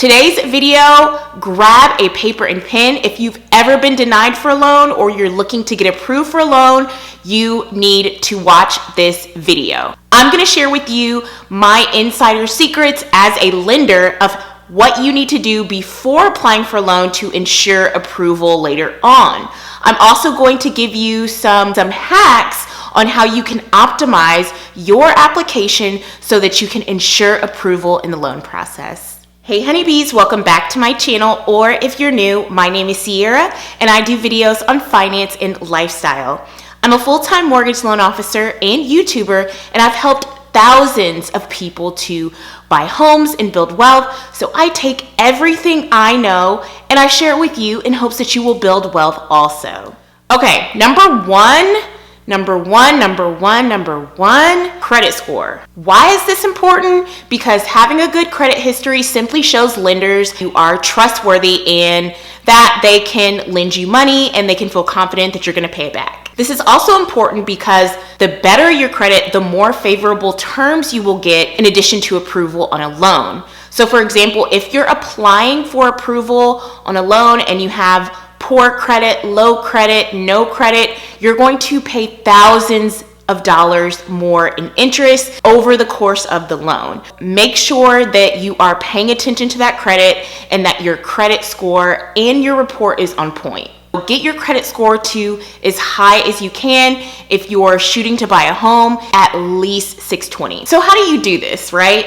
Today's video, grab a paper and pen. If you've ever been denied for a loan or you're looking to get approved for a loan, you need to watch this video. I'm gonna share with you my insider secrets as a lender of what you need to do before applying for a loan to ensure approval later on. I'm also going to give you some hacks on how you can optimize your application so that you can ensure approval in the loan process. Hey honeybees, welcome back to my channel, or if you're new, my name is Sierra and I do videos on finance and lifestyle. I'm a full-time mortgage loan officer and YouTuber, and I've helped thousands of people to buy homes and build wealth. So I take everything I know and I share it with you in hopes that you will build wealth also. Okay, number one, credit score. Why is this important? Because having a good credit history simply shows lenders you are trustworthy and that they can lend you money and they can feel confident that you're going to pay it back. This is also important because the better your credit, the more favorable terms you will get in addition to approval on a loan. So for example, if you're applying for approval on a loan and you have poor credit, low credit, no credit, you're going to pay thousands of dollars more in interest over the course of the loan. Make sure that you are paying attention to that credit and that your credit score and your report is on point. Get your credit score to as high as you can. If you're shooting to buy a home, at least 620. So how do you do this, right?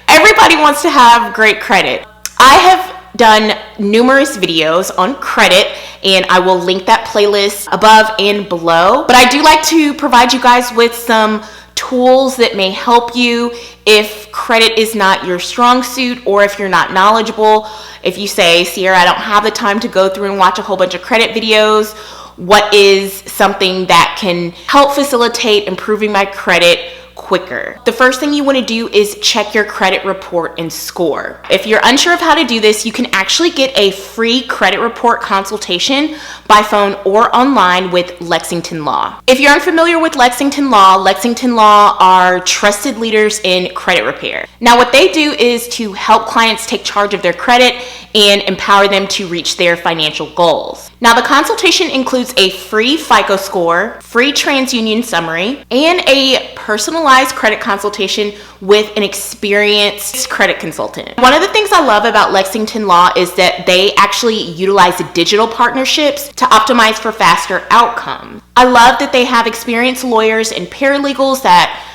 Everybody wants to have great credit. I have done numerous videos on credit and I will link that playlist above and below. But I do like to provide you guys with some tools that may help you if credit is not your strong suit or if you're not knowledgeable. If you say, Sierra, I don't have the time to go through and watch a whole bunch of credit videos, what is something that can help facilitate improving my credit quicker? The first thing you want to do is check your credit report and score. If you're unsure of how to do this, you can actually get a free credit report consultation by phone or online with Lexington Law. If you're unfamiliar with Lexington Law are trusted leaders in credit repair. Now what they do is to help clients take charge of their credit and empower them to reach their financial goals. Now the consultation includes a free FICO score, free TransUnion summary, and a personalized credit consultation with an experienced credit consultant. One of the things I love about Lexington Law is that they actually utilize digital partnerships to optimize for faster outcomes. I love that they have experienced lawyers and paralegals that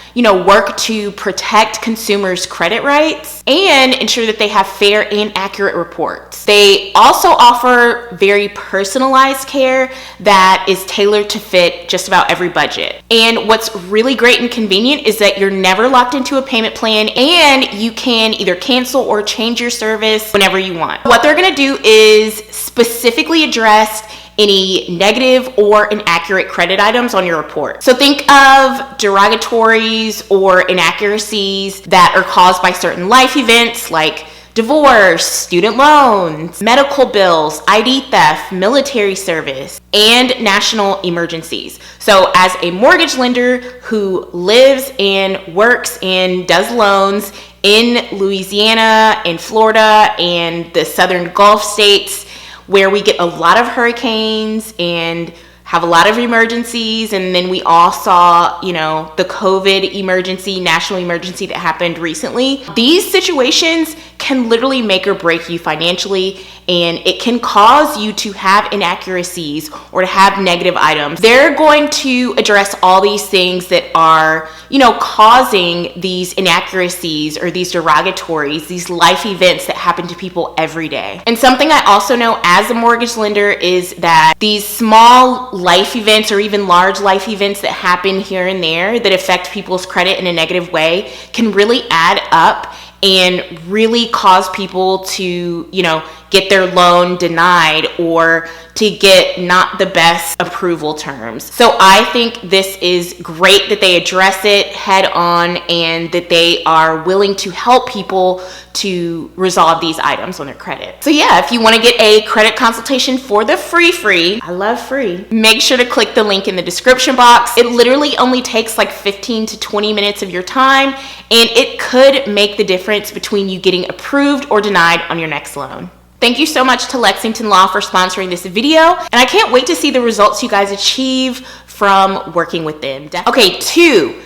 work to protect consumers' credit rights and ensure that they have fair and accurate reports. They also offer very personalized care that is tailored to fit just about every budget. And what's really great and convenient is that you're never locked into a payment plan and you can either cancel or change your service whenever you want. What they're gonna do is specifically address any negative or inaccurate credit items on your report. So think of derogatories or inaccuracies that are caused by certain life events like divorce, student loans, medical bills, ID theft, military service, and national emergencies. So as a mortgage lender who lives and works and does loans in Louisiana, in Florida, and the southern Gulf states, where we get a lot of hurricanes and have a lot of emergencies, and then we all saw, the COVID emergency, national emergency that happened recently. These situations can literally make or break you financially, and it can cause you to have inaccuracies or to have negative items. They're going to address all these things that are, causing these inaccuracies or these derogatories, these life events that happen to people every day. And something I also know as a mortgage lender is that these small life events or even large life events that happen here and there that affect people's credit in a negative way can really add up and really cause people to, get their loan denied or to get not the best approval terms. So I think this is great that they address it head on and that they are willing to help people to resolve these items on their credit. So yeah, if you want to get a credit consultation for the free, I love free, make sure to click the link in the description box. It literally only takes like 15 to 20 minutes of your time, and it could make the difference between you getting approved or denied on your next loan. Thank you so much to Lexington Law for sponsoring this video, and I can't wait to see the results you guys achieve from working with them. Okay, 2,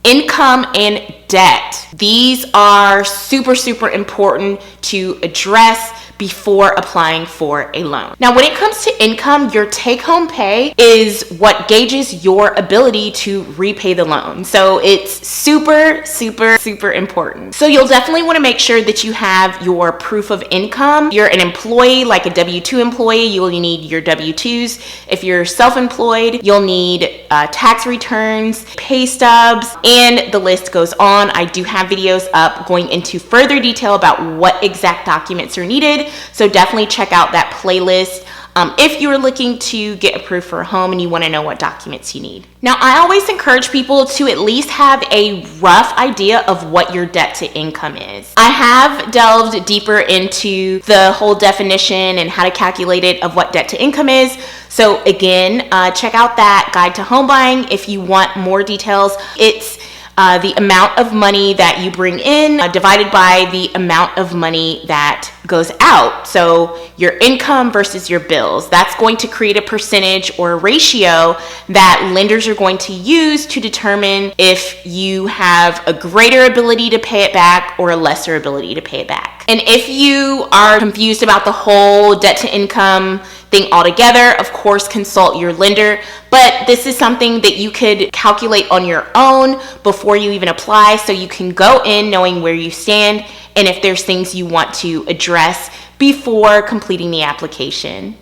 income and debt. These are super important to address before applying for a loan. Now, when it comes to income, your take-home pay is what gauges your ability to repay the loan. So it's super important. So you'll definitely want to make sure that you have your proof of income. You're an employee, like a W-2 employee, you'll need your W-2s. If you're self-employed, you'll need tax returns, pay stubs, and the list goes on. I do have videos up going into further detail about what exact documents are needed. So definitely check out that playlist if you're looking to get approved for a home and you want to know what documents you need. Now, I always encourage people to at least have a rough idea of what your debt to income is. I have delved deeper into the whole definition and how to calculate it of what debt to income is. So again, check out that guide to home buying if you want more details. It's the amount of money that you bring in divided by the amount of money that goes out. So your income versus your bills. That's going to create a percentage or a ratio that lenders are going to use to determine if you have a greater ability to pay it back or a lesser ability to pay it back. And if you are confused about the whole debt to income thing altogether, of course, consult your lender. But this is something that you could calculate on your own before you even apply, so you can go in knowing where you stand and if there's things you want to address before completing the application.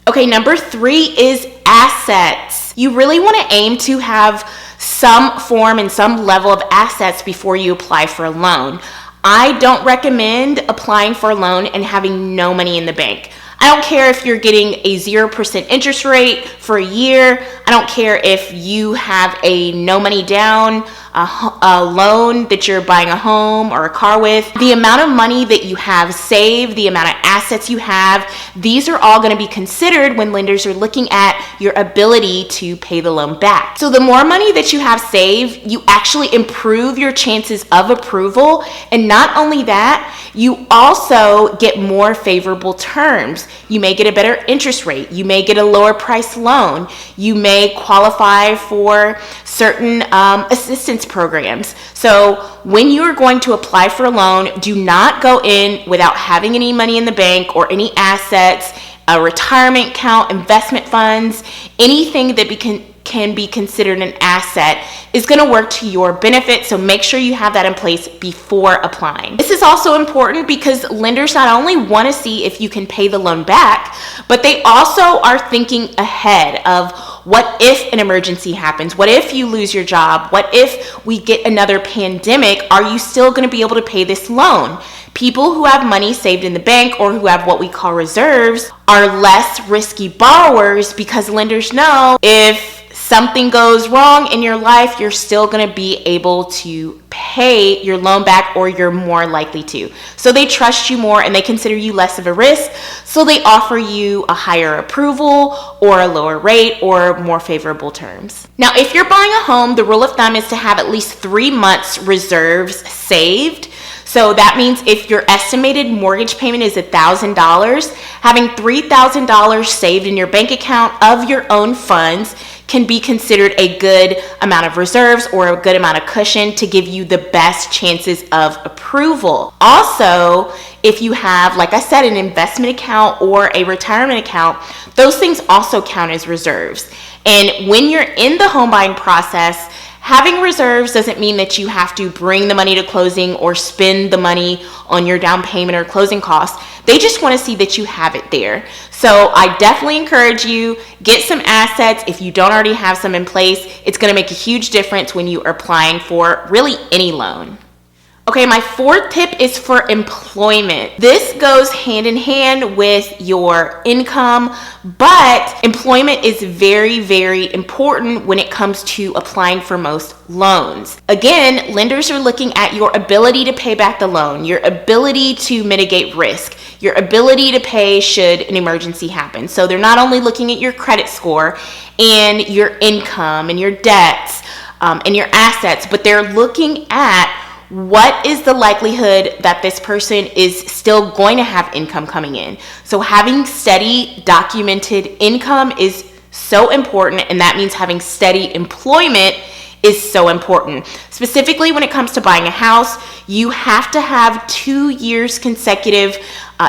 Okay, number 3 is assets. You really want to aim to have some form and some level of assets before you apply for a loan. I don't recommend applying for a loan and having no money in the bank. I don't care if you're getting a 0% interest rate for a year. I don't care if you have a no money down a loan that you're buying a home or a car with. The amount of money that you have saved, the amount of assets you have, these are all going to be considered when lenders are looking at your ability to pay the loan back. So the more money that you have saved, you actually improve your chances of approval. And not only that, you also get more favorable terms. You may get a better interest rate. You may get a lower price loan. You may qualify for certain assistance programs. So when you are going to apply for a loan, do not go in without having any money in the bank or any assets, a retirement account, investment funds, anything that can be considered an asset is going to work to your benefit. So make sure you have that in place before applying. This is also important because lenders not only want to see if you can pay the loan back, but they also are thinking ahead of what if an emergency happens? What if you lose your job? What if we get another pandemic? Are you still going to be able to pay this loan? People who have money saved in the bank or who have what we call reserves are less risky borrowers because lenders know if something goes wrong in your life, you're still going to be able to pay your loan back, or you're more likely to. So they trust you more and they consider you less of a risk. So they offer you a higher approval or a lower rate or more favorable terms. Now, if you're buying a home, the rule of thumb is to have at least 3 months reserves saved. So that means if your estimated mortgage payment is $1,000, having $3,000 saved in your bank account of your own funds can be considered a good amount of reserves or a good amount of cushion to give you the best chances of approval. Also, if you have, like I said, an investment account or a retirement account, those things also count as reserves. And when you're in the home buying process, having reserves doesn't mean that you have to bring the money to closing or spend the money on your down payment or closing costs. They just want to see that you have it there. So I definitely encourage you, get some assets. If you don't already have some in place, it's going to make a huge difference when you are applying for really any loan. Okay, my fourth tip is for employment. This goes hand in hand with your income, but employment is very, very important when it comes to applying for most loans. Again, lenders are looking at your ability to pay back the loan, your ability to mitigate risk, your ability to pay should an emergency happen. So they're not only looking at your credit score and your income and your debts and your assets, but they're looking at what is the likelihood that this person is still going to have income coming in. So having steady documented income is so important, and that means having steady employment is so important. Specifically when it comes to buying a house, you have to have 2 years consecutive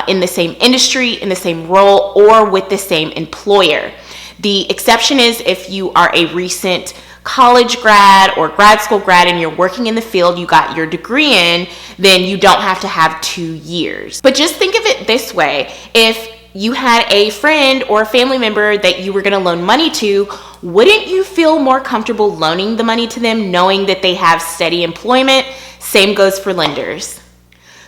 in the same industry, in the same role, or with the same employer. The exception is if you are a recent college grad or grad school grad and you're working in the field, you got your degree in, then you don't have to have 2 years. But just think of it this way. If you had a friend or a family member that you were going to loan money to, wouldn't you feel more comfortable loaning the money to them knowing that they have steady employment? Same goes for lenders.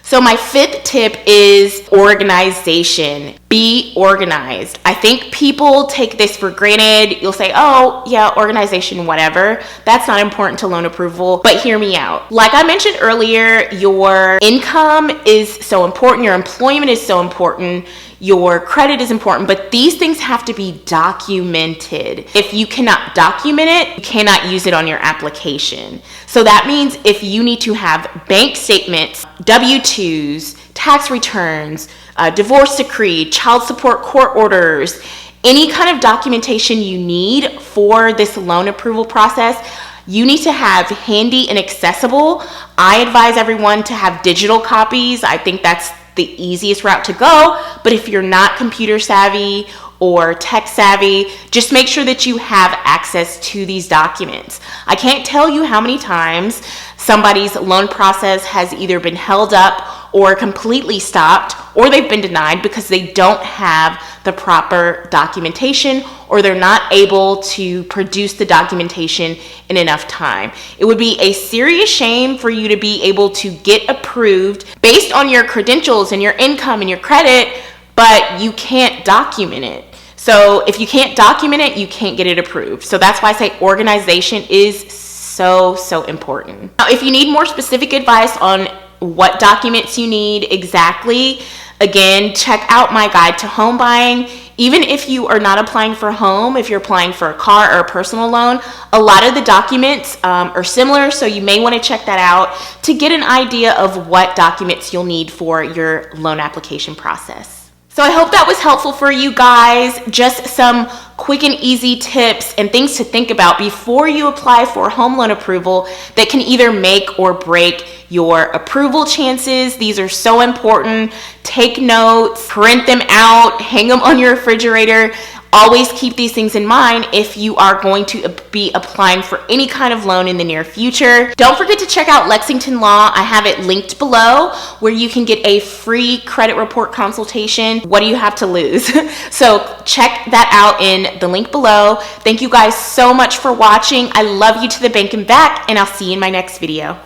So my fifth tip is organization. Be organized. I think people take this for granted. You'll say, oh yeah, organization, whatever. That's not important to loan approval, but hear me out. Like I mentioned earlier, your income is so important. Your employment is so important. Your credit is important, but these things have to be documented. If you cannot document it, you cannot use it on your application. So that means if you need to have bank statements, W-2s, tax returns, divorce decree, child support court orders, any kind of documentation you need for this loan approval process, you need to have handy and accessible. I advise everyone to have digital copies. I think that's the easiest route to go. But if you're not computer savvy or tech savvy, just make sure that you have access to these documents. I can't tell you how many times somebody's loan process has either been held up or completely stopped, or they've been denied because they don't have the proper documentation, or they're not able to produce the documentation in enough time. It would be a serious shame for you to be able to get approved based on your credentials and your income and your credit, but you can't document it. So if you can't document it, you can't get it approved. So that's why I say organization is so important. Now, if you need more specific advice on what documents you need exactly, again, check out my guide to home buying. Even if you are not applying for a home, if you're applying for a car or a personal loan, a lot of the documents are similar, so you may want to check that out to get an idea of what documents you'll need for your loan application process. So I hope that was helpful for you guys. Just some quick and easy tips and things to think about before you apply for home loan approval that can either make or break your approval chances. These are so important. Take notes, print them out, hang them on your refrigerator. Always keep these things in mind if you are going to be applying for any kind of loan in the near future. Don't forget to check out Lexington Law. I have it linked below where you can get a free credit report consultation. What do you have to lose? So check that out in the link below. Thank you guys so much for watching. I love you to the bank and back, and I'll see you in my next video.